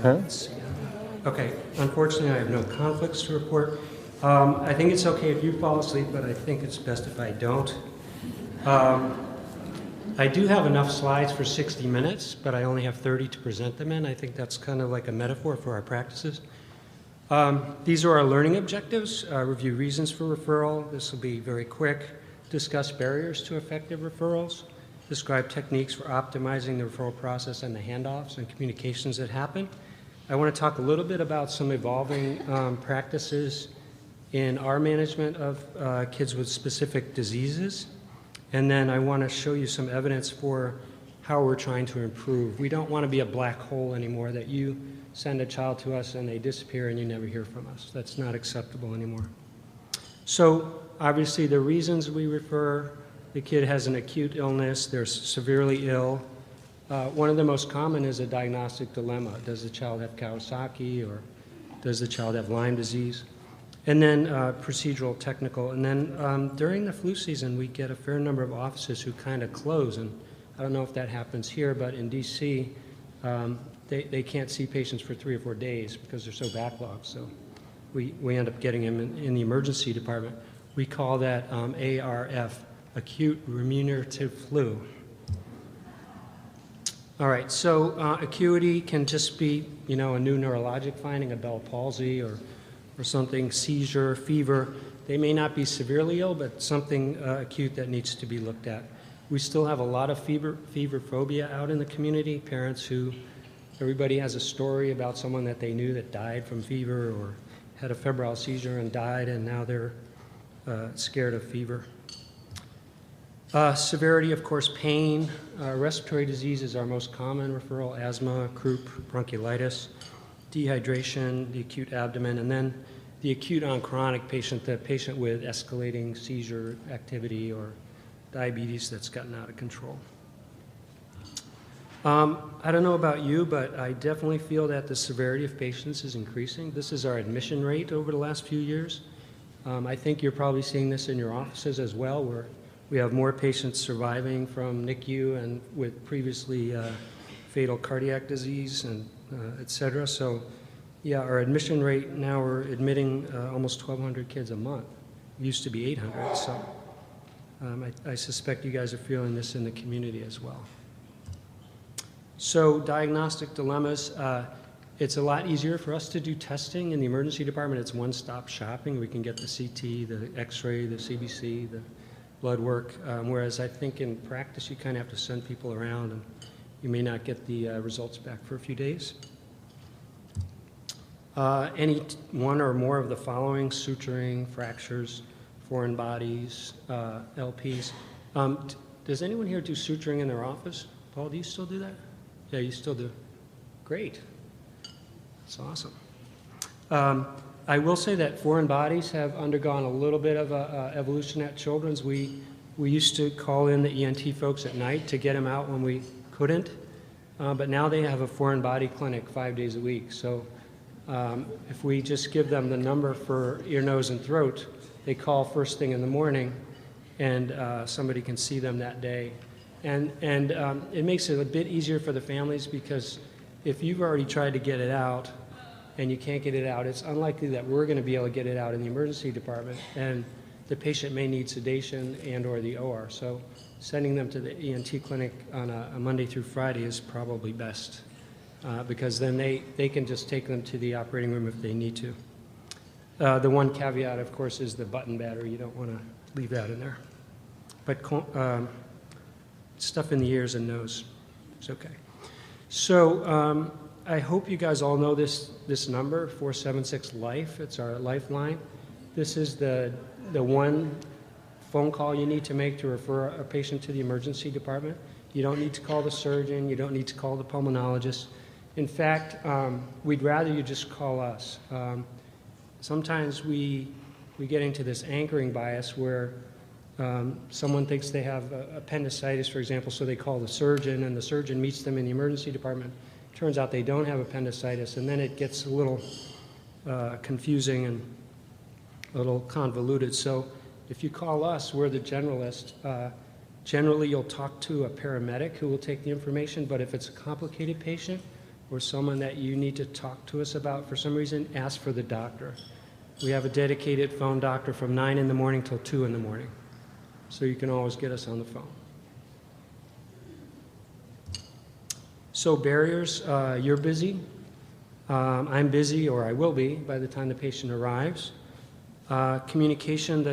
Let's see. Okay, unfortunately I have no conflicts to report. I think it's okay if you fall asleep, but I think it's best if I don't. I do have enough slides for 60 minutes, but I only have 30 to present them in. I think that's kind of like a metaphor for our practices. These are our learning objectives. Review reasons for referral. This will be very quick. Discuss barriers to effective referrals. Describe techniques for optimizing the referral process and the handoffs and communications that happen. I want to talk a little bit about some evolving practices in our management of kids with specific diseases. And then I want to show you some evidence for how we're trying to improve. We don't want to be a black hole anymore, that you send a child to us and they disappear and you never hear from us. That's not acceptable anymore. So obviously the reasons we refer: the kid has an acute illness, they're severely ill. One of the most common is a diagnostic dilemma. Does the child have Kawasaki, or does the child have Lyme disease? And then procedural, technical. And then during the flu season, we get a fair number of offices who kind of close. And I don't know if that happens here, but in DC, they can't see patients for 3 or 4 days because they're so backlogged. So we end up getting them in the emergency department. We call that ARF, acute remunerative flu. All right, so acuity can just be, a new neurologic finding, a Bell palsy or something, seizure, fever. They may not be severely ill, but something acute that needs to be looked at. We still have a lot of fever phobia out in the community. Everybody has a story about someone that they knew that died from fever or had a febrile seizure and died, and now they're scared of fever. Severity, of course, pain. Respiratory disease is our most common referral: asthma, croup, bronchiolitis, dehydration, the acute abdomen, and then the acute on chronic patient, the patient with escalating seizure activity or diabetes that's gotten out of control. I don't know about you, but I definitely feel that the severity of patients is increasing. This is our admission rate over the last few years. I think you're probably seeing this in your offices as well, where we have more patients surviving from NICU and with previously fatal cardiac disease and et cetera. So yeah, our admission rate now, we're admitting almost 1,200 kids a month. It used to be 800, so I suspect you guys are feeling this in the community as well. So diagnostic dilemmas, it's a lot easier for us to do testing in the emergency department. It's one-stop shopping. We can get the CT, the X-ray, the CBC, the blood work, whereas I think in practice you kind of have to send people around and you may not get the results back for a few days. Any one or more of the following: suturing, fractures, foreign bodies, LPs. Does anyone here do suturing in their office? Paul, do you still do that? Yeah, you still do. Great. That's awesome. I will say that foreign bodies have undergone a little bit of evolution at Children's. We used to call in the ENT folks at night to get them out when we couldn't, but now they have a foreign body clinic 5 days a week. So if we just give them the number for ear, nose, and throat, they call first thing in the morning, and somebody can see them that day. And it makes it a bit easier for the families, because if you've already tried to get it out and you can't get it out, it's unlikely that we're going to be able to get it out in the emergency department, and the patient may need sedation and or the OR. So sending them to the ENT clinic on a Monday through Friday is probably best, because then they can just take them to the operating room if they need to. The one caveat, of course, is the button battery. You don't want to leave that in there. But stuff in the ears and nose is okay. So I hope you guys all know this number, 476-LIFE. It's our lifeline. This is the one phone call you need to make to refer a patient to the emergency department. You don't need to call the surgeon. You don't need to call the pulmonologist. In fact, we'd rather you just call us. Sometimes we get into this anchoring bias where someone thinks they have appendicitis, for example, so they call the surgeon, and the surgeon meets them in the emergency department. Turns out they don't have appendicitis, and then it gets a little confusing and a little convoluted. So if you call us, we're the generalist. Generally, you'll talk to a paramedic who will take the information, but if it's a complicated patient, or someone that you need to talk to us about for some reason, ask for the doctor. We have a dedicated phone doctor from 9 in the morning till 2 in the morning. So you can always get us on the phone. So barriers, you're busy. I'm busy, or I will be, by the time the patient arrives. Communication,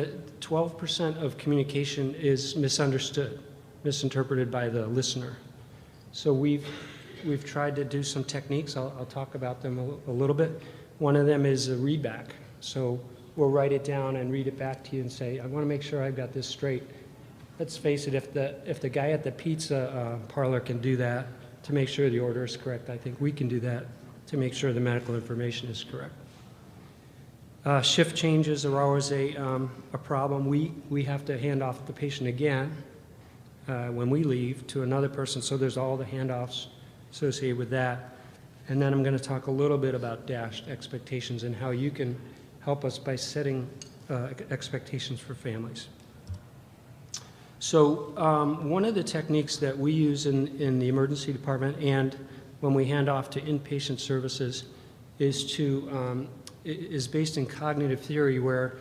12% of communication is misunderstood, misinterpreted by the listener. So we've tried to do some techniques. I'll talk about them a little bit. One of them is a read back. So we'll write it down and read it back to you and say, I want to make sure I've got this straight. Let's face it, if the guy at the pizza parlor can do that to make sure the order is correct, I think we can do that to make sure the medical information is correct. Shift changes are always a problem. We have to hand off the patient again when we leave to another person, so there's all the handoffs associated with that. And then I'm going to talk a little bit about dashed expectations and how you can help us by setting expectations for families. So one of the techniques that we use in the emergency department and when we hand off to inpatient services is based in cognitive theory, where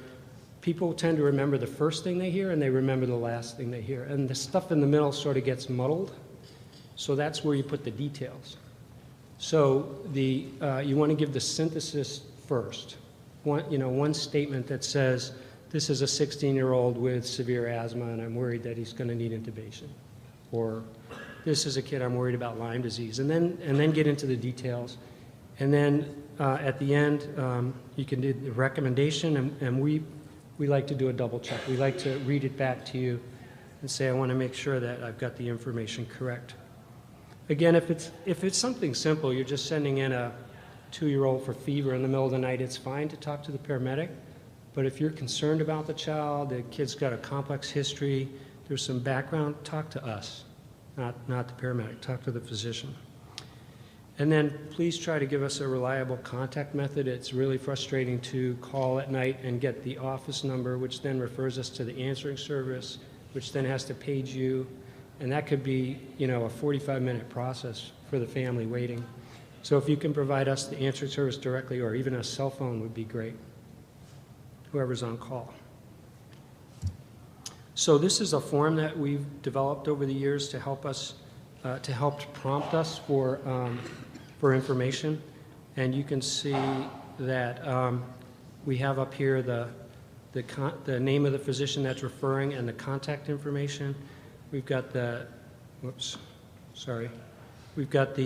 people tend to remember the first thing they hear and they remember the last thing they hear. And the stuff in the middle sort of gets muddled. So that's where you put the details. So you want to give the synthesis first. One statement that says, this is a 16-year-old with severe asthma and I'm worried that he's going to need intubation. Or this is a kid I'm worried about Lyme disease. And then get into the details. And then at the end, you can do the recommendation, and we like to do a double check. We like to read it back to you and say, I want to make sure that I've got the information correct. Again, if it's something simple, you're just sending in a 2-year-old for fever in the middle of the night, it's fine to talk to the paramedic. But if you're concerned about the child, the kid's got a complex history, there's some background, talk to us, not the paramedic, talk to the physician. And then please try to give us a reliable contact method. It's really frustrating to call at night and get the office number, which then refers us to the answering service, which then has to page you. And that could be, a 45-minute process for the family waiting. So if you can provide us the answering service directly, or even a cell phone would be great, whoever's on call. So this is a form that we've developed over the years to help us, to help prompt us for information. And you can see that we have up here the name of the physician that's referring and the contact information. We've got we've got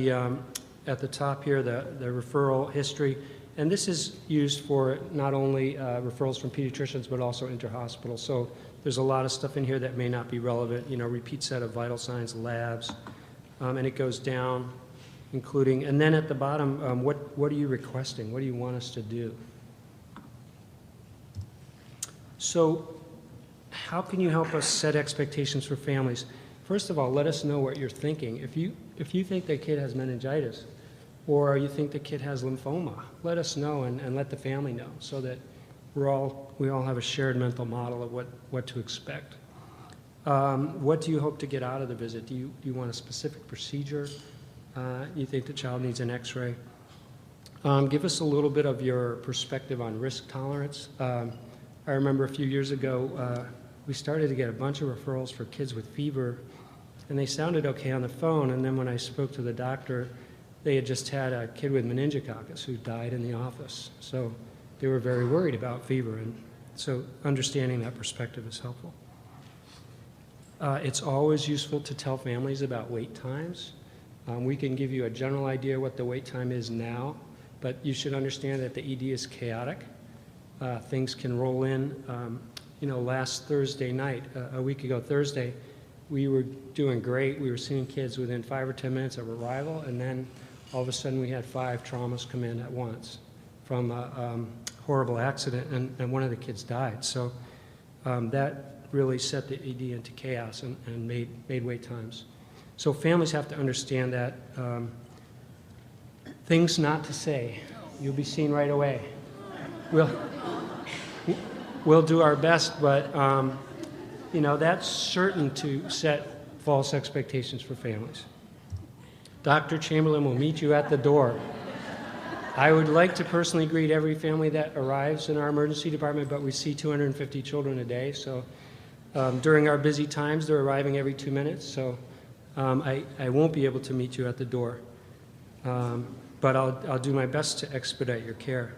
at the top here, the referral history. And this is used for not only referrals from pediatricians, but also interhospital. So there's a lot of stuff in here that may not be relevant, repeat set of vital signs, labs, and it goes down, including, and then at the bottom, what are you requesting? What do you want us to do? So how can you help us set expectations for families? First of all, let us know what you're thinking. If you think the kid has meningitis, or you think the kid has lymphoma, let us know and let the family know, so that we all have a shared mental model of what to expect. What do you hope to get out of the visit? Do you want a specific procedure? You think the child needs an x-ray? Give us a little bit of your perspective on risk tolerance. I remember a few years ago, we started to get a bunch of referrals for kids with fever, and they sounded okay on the phone, and then when I spoke to the doctor, they had just had a kid with meningococcus who died in the office. So they were very worried about fever, and so understanding that perspective is helpful. It's always useful to tell families about wait times. We can give you a general idea what the wait time is now, but you should understand that the ED is chaotic. Things can roll in. Last Thursday night, a week ago Thursday, we were doing great. We were seeing kids within 5 or 10 minutes of arrival, and then all of a sudden we had 5 traumas come in at once from a horrible accident, and one of the kids died. So that really set the ED into chaos and made wait times. So families have to understand that. Things not to say. You'll be seen right away. We'll do our best, but that's certain to set false expectations for families. Dr. Chamberlain will meet you at the door. I would like to personally greet every family that arrives in our emergency department, but we see 250 children a day, so during our busy times, they're arriving every 2 minutes, so I won't be able to meet you at the door. But I'll do my best to expedite your care.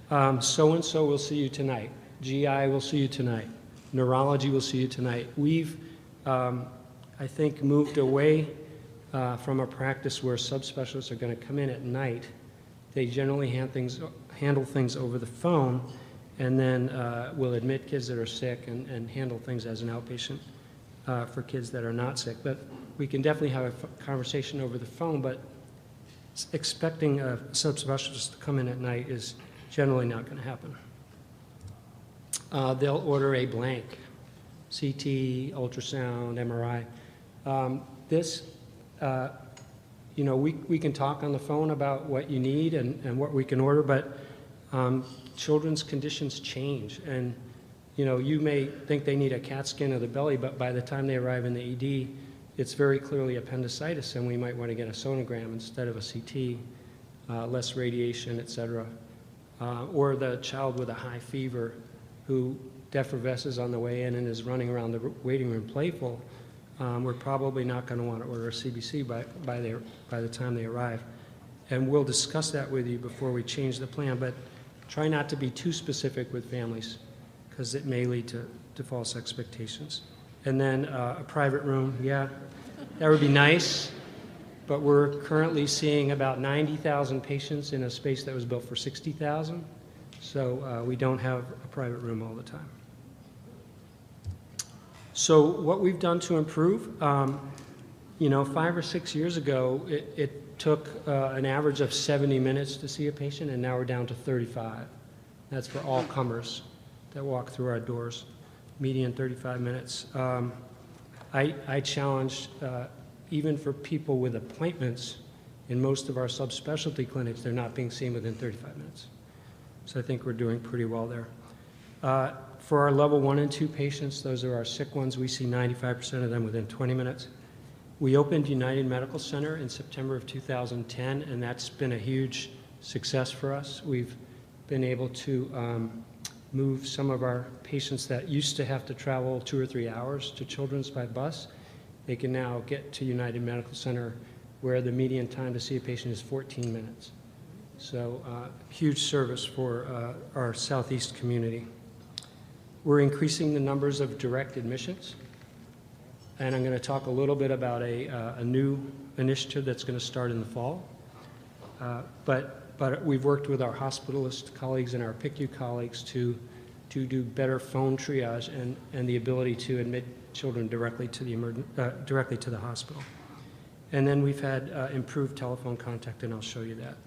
So-and-so will see you tonight. GI will see you tonight. Neurology will see you tonight. We've, I think, moved away from a practice where subspecialists are going to come in at night. They generally handle things over the phone, and then will admit kids that are sick and handle things as an outpatient for kids that are not sick. But we can definitely have a conversation over the phone, but expecting a subspecialist to come in at night is generally not going to happen. They'll order a blank, CT, ultrasound, MRI. We can talk on the phone about what you need and what we can order, but children's conditions change. And, you may think they need a CAT scan of the belly, but by the time they arrive in the ED, it's very clearly appendicitis, and we might want to get a sonogram instead of a CT, less radiation, et cetera. Or the child with a high fever who defervesces on the way in and is running around the waiting room playful. We're probably not going to want to order a CBC by the time they arrive. And we'll discuss that with you before we change the plan, but try not to be too specific with families because it may lead to false expectations. And then a private room, yeah, that would be nice, but we're currently seeing about 90,000 patients in a space that was built for 60,000, so we don't have a private room all the time. So what we've done to improve, 5 or 6 years ago, it took an average of 70 minutes to see a patient, and now we're down to 35. That's for all comers that walk through our doors, median 35 minutes. I challenged, even for people with appointments, in most of our subspecialty clinics, they're not being seen within 35 minutes. So I think we're doing pretty well there. For our level 1 and 2 patients, those are our sick ones, we see 95% of them within 20 minutes. We opened United Medical Center in September of 2010, and that's been a huge success for us. We've been able to move some of our patients that used to have to travel 2 or 3 hours to Children's by bus. They can now get to United Medical Center where the median time to see a patient is 14 minutes. So huge service for our Southeast community. We're increasing the numbers of direct admissions, and I'm going to talk a little bit about a new initiative that's going to start in the fall. But we've worked with our hospitalist colleagues and our PICU colleagues to do better phone triage and the ability to admit children directly to the hospital. And then we've had improved telephone contact, and I'll show you that.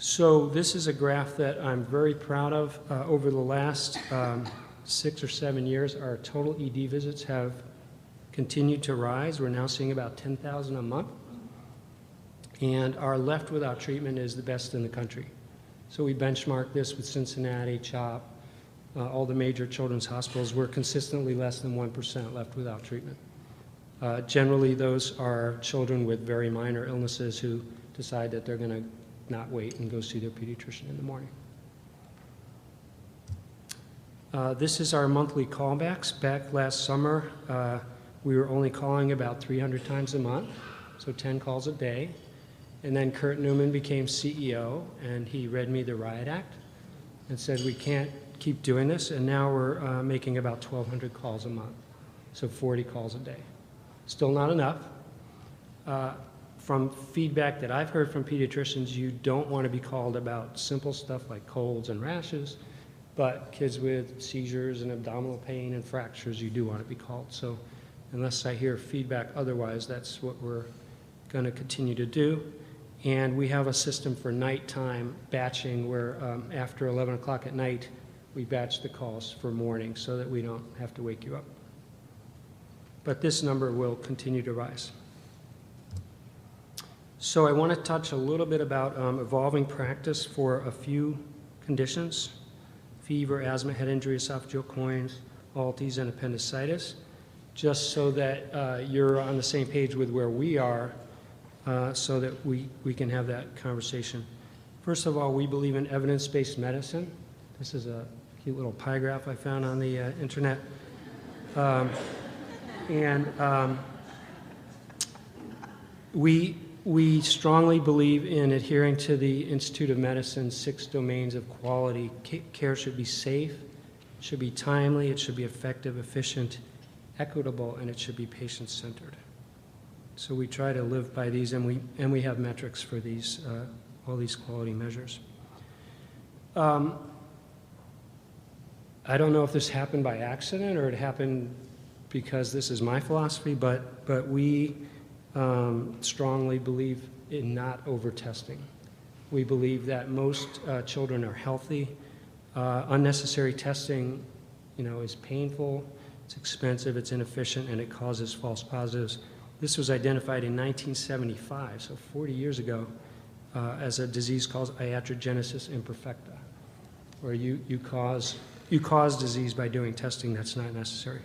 So this is a graph that I'm very proud of. Over the last 6 or 7 years, our total ED visits have continued to rise. We're now seeing about 10,000 a month. And our left without treatment is the best in the country. So we benchmark this with Cincinnati, CHOP, all the major children's hospitals. We're consistently less than 1% left without treatment. Generally, those are children with very minor illnesses who decide that they're going to not wait and go see their pediatrician in the morning. This is our monthly callbacks. Back last summer, we were only calling about 300 times a month, so 10 calls a day. And then Kurt Newman became CEO, and he read me the Riot Act and said, we can't keep doing this, and now we're making about 1,200 calls a month, so 40 calls a day. Still not enough. From feedback that I've heard from pediatricians, you don't want to be called about simple stuff like colds and rashes, but kids with seizures and abdominal pain and fractures, you do want to be called. So unless I hear feedback otherwise, that's what we're going to continue to do. And we have a system for nighttime batching where after 11 o'clock at night, we batch the calls for morning so that we don't have to wake you up. But this number will continue to rise. So I want to touch a little bit about evolving practice for a few conditions: fever, asthma, head injury, esophageal coins, ALTs, and appendicitis. just so that you're on the same page with where we are, so that we can have that conversation. First of all, we believe in evidence-based medicine. This is a cute little pie graph I found on the internet. We strongly believe in adhering to the Institute of Medicine's 6 domains of quality. Care should be safe, it should be timely, it should be effective, efficient, equitable, and it should be patient-centered. So we try to live by these, and we have metrics for these, all these quality measures. I don't know if this happened by accident or it happened because this is my philosophy, but we strongly believe in not over-testing. We believe that most children are healthy. Unnecessary testing, is painful, it's expensive, it's inefficient, and it causes false positives. This was identified in 1975, so 40 years ago, as a disease called iatrogenesis imperfecta, where you cause disease by doing testing that's not necessary.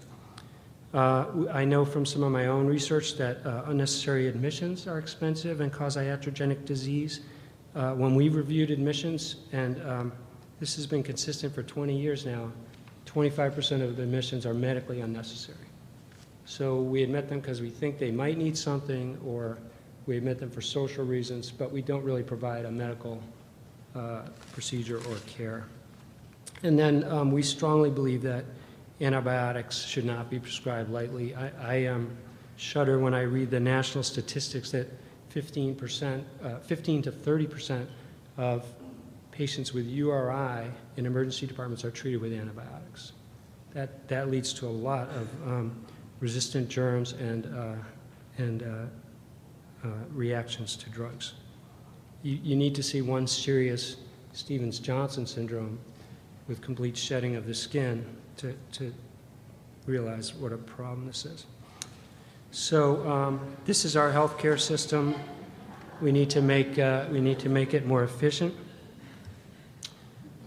I know from some of my own research that unnecessary admissions are expensive and cause iatrogenic disease. When we've reviewed admissions, and this has been consistent for 20 years now, 25% of the admissions are medically unnecessary. So we admit them because we think they might need something, or we admit them for social reasons, but we don't really provide a medical procedure or care. And then we strongly believe that antibiotics should not be prescribed lightly. I shudder when I read the national statistics that 15 to 30% of patients with URI in emergency departments are treated with antibiotics. That leads to a lot of resistant germs and reactions to drugs. You need to see one serious Stevens-Johnson syndrome with complete shedding of the skin to realize what a problem this is. So this is our healthcare system. We need to make it more efficient.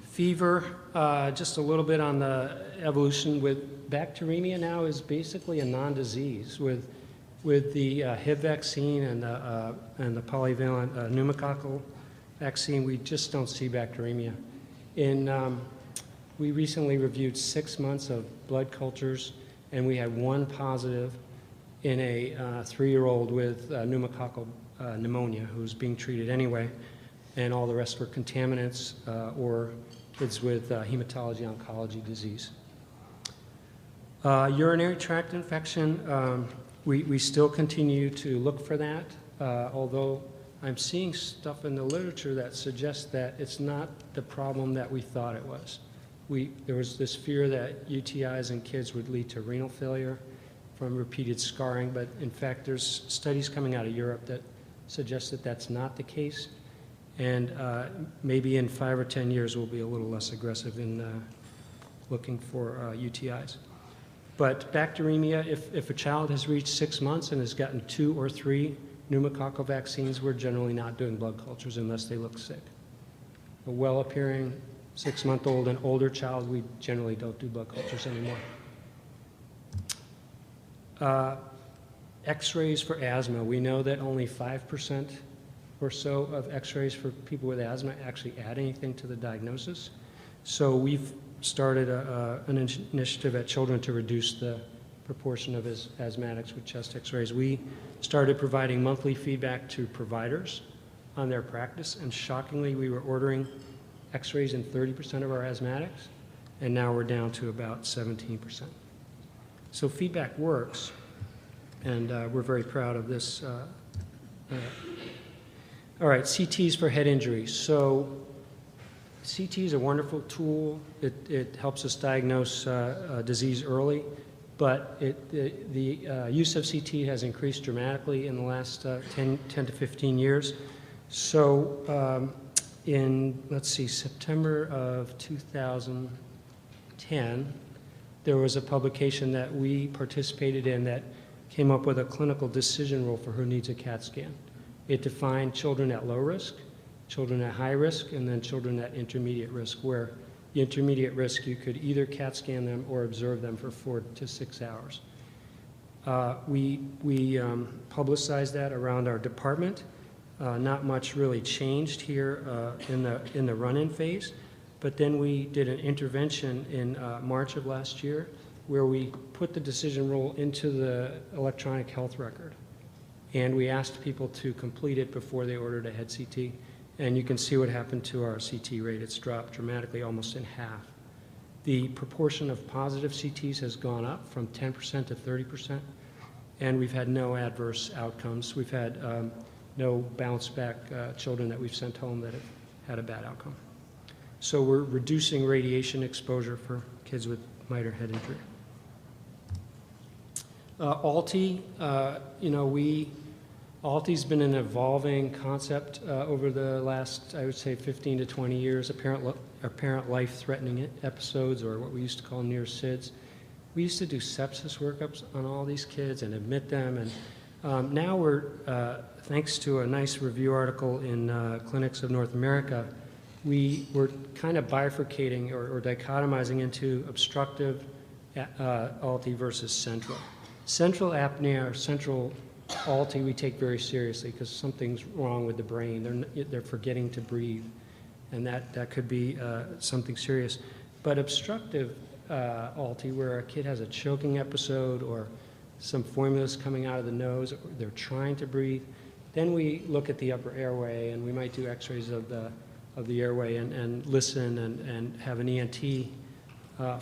Fever, just a little bit on the evolution with bacteremia now is basically a non-disease. With the Hib vaccine and the polyvalent pneumococcal vaccine, we just don't see bacteremia. We recently reviewed 6 months of blood cultures, and we had 1 positive in a 3-year-old with pneumococcal pneumonia who's being treated anyway, and all the rest were contaminants or kids with hematology oncology disease. Urinary tract infection, we still continue to look for that, although I'm seeing stuff in the literature that suggests that it's not the problem that we thought it was. There was this fear that UTIs in kids would lead to renal failure from repeated scarring, but in fact there's studies coming out of Europe that suggest that that's not the case, and maybe in 5 or 10 years we'll be a little less aggressive in looking for UTIs. But bacteremia, if a child has reached 6 months and has gotten 2 or 3 pneumococcal vaccines, we're generally not doing blood cultures unless they look sick. A well-appearing 6-month-old and older child, we generally don't do blood cultures anymore. X-rays for asthma. We know that only 5% or so of X-rays for people with asthma actually add anything to the diagnosis. So we've started an initiative at Children to reduce the proportion of asthmatics with chest X-rays. We started providing monthly feedback to providers on their practice, and shockingly, we were ordering X-rays in 30% of our asthmatics, and now we're down to about 17%. So feedback works, and we're very proud of this. All right, CTs for head injuries. So CT is a wonderful tool. It helps us diagnose disease early, but the use of CT has increased dramatically in the last 10 to 15 years. So in, let's see, September of 2010, there was a publication that we participated in that came up with a clinical decision rule for who needs a CAT scan. It defined children at low risk, children at high risk, and then children at intermediate risk, where the intermediate risk you could either CAT scan them or observe them for 4 to 6 hours. We publicized that around our department. Not much really changed here in the run-in phase, but then we did an intervention in March of last year where we put the decision rule into the electronic health record, and we asked people to complete it before they ordered a head CT, and you can see what happened to our CT rate. It's dropped dramatically, almost in half. The proportion of positive CTs has gone up from 10% to 30%, and we've had no adverse outcomes. We've had no bounce back children that we've sent home that have had a bad outcome. So we're reducing radiation exposure for kids with mitral head injury. ALTI, ALTI's been an evolving concept over the last, I would say, 15 to 20 years. Apparent life-threatening episodes, or what we used to call near SIDS. We used to do sepsis workups on all these kids and admit them, and now we're, thanks to a nice review article in Clinics of North America, we're kind of bifurcating or dichotomizing into obstructive ALTI versus central. Central apnea or central ALTI we take very seriously because something's wrong with the brain. They're forgetting to breathe, and that could be something serious. But obstructive ALTI, where a kid has a choking episode or some formulas coming out of the nose, or they're trying to breathe, then we look at the upper airway, and we might do x-rays of the airway and listen and have an ENT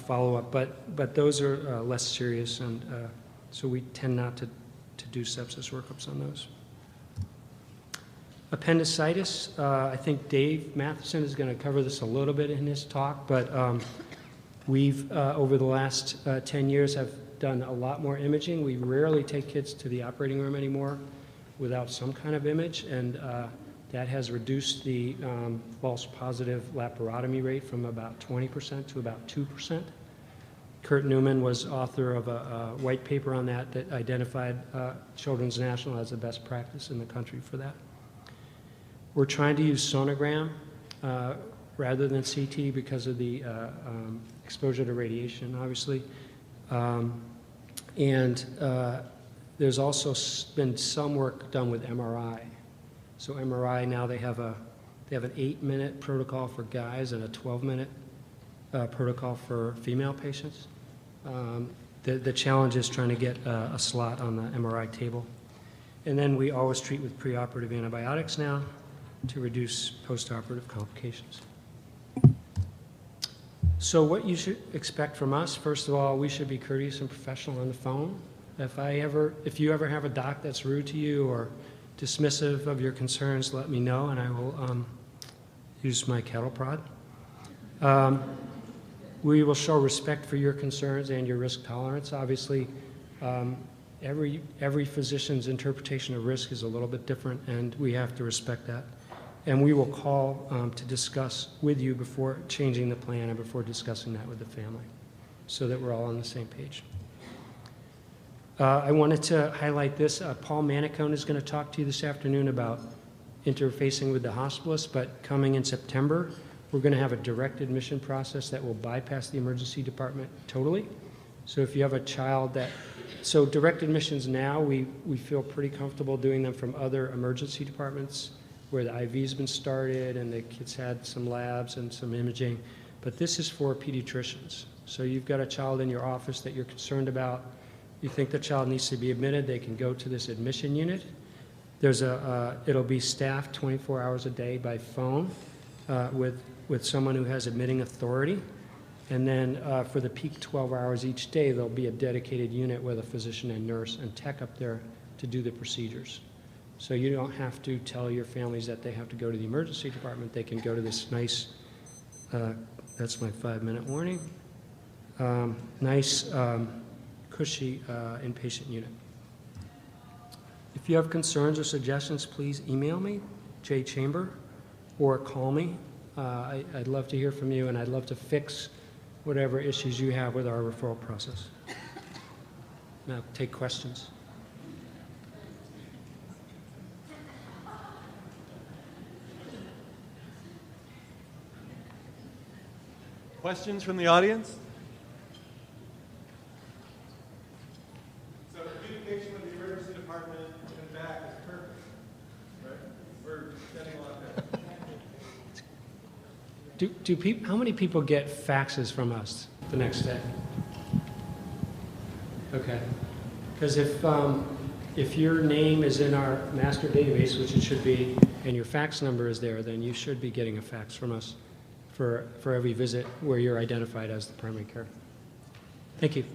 follow-up. But those are less serious, and so we tend not to do sepsis workups on those. Appendicitis, I think Dave Matheson is going to cover this a little bit in his talk, but we've, over the last 10 years, have done a lot more imaging. We rarely take kids to the operating room anymore without some kind of image, and that has reduced the false positive laparotomy rate from about 20% to about 2%. Kurt Newman was author of a white paper on that identified Children's National as the best practice in the country for that. We're trying to use sonogram rather than CT because of the exposure to radiation, obviously. There's also been some work done with MRI. So MRI now they have an 8-minute protocol for guys and a 12-minute protocol for female patients. The challenge is trying to get a slot on the MRI table. And then we always treat with preoperative antibiotics now to reduce postoperative complications. So what you should expect from us, first of all, we should be courteous and professional on the phone. If you ever have a doc that's rude to you or dismissive of your concerns, let me know, and I will use my cattle prod. We will show respect for your concerns and your risk tolerance. Obviously, every physician's interpretation of risk is a little bit different, and we have to respect that. And we will call to discuss with you before changing the plan and before discussing that with the family so that we're all on the same page. I wanted to highlight this. Paul Manicone is going to talk to you this afternoon about interfacing with the hospitalist, but coming in September, we're going to have a direct admission process that will bypass the emergency department totally. So if you have a child so direct admissions now, we feel pretty comfortable doing them from other emergency departments where the IV's been started and the kids had some labs and some imaging, but this is for pediatricians. So you've got a child in your office that you're concerned about, you think the child needs to be admitted, they can go to this admission unit. It'll be staffed 24 hours a day by phone with someone who has admitting authority. And then for the peak 12 hours each day, there'll be a dedicated unit with a physician and nurse and tech up there to do the procedures. So you don't have to tell your families that they have to go to the emergency department. They can go to this nice, that's my 5-minute warning, nice, cushy inpatient unit. If you have concerns or suggestions, please email me, jchamber, or call me. I'd love to hear from you, and I'd love to fix whatever issues you have with our referral process. Now, take questions. Questions from the audience? So How many people get faxes from us the next day? Okay. Because if your name is in our master database, which it should be, and your fax number is there, then you should be getting a fax from us for every visit where you're identified as the primary care. Thank you.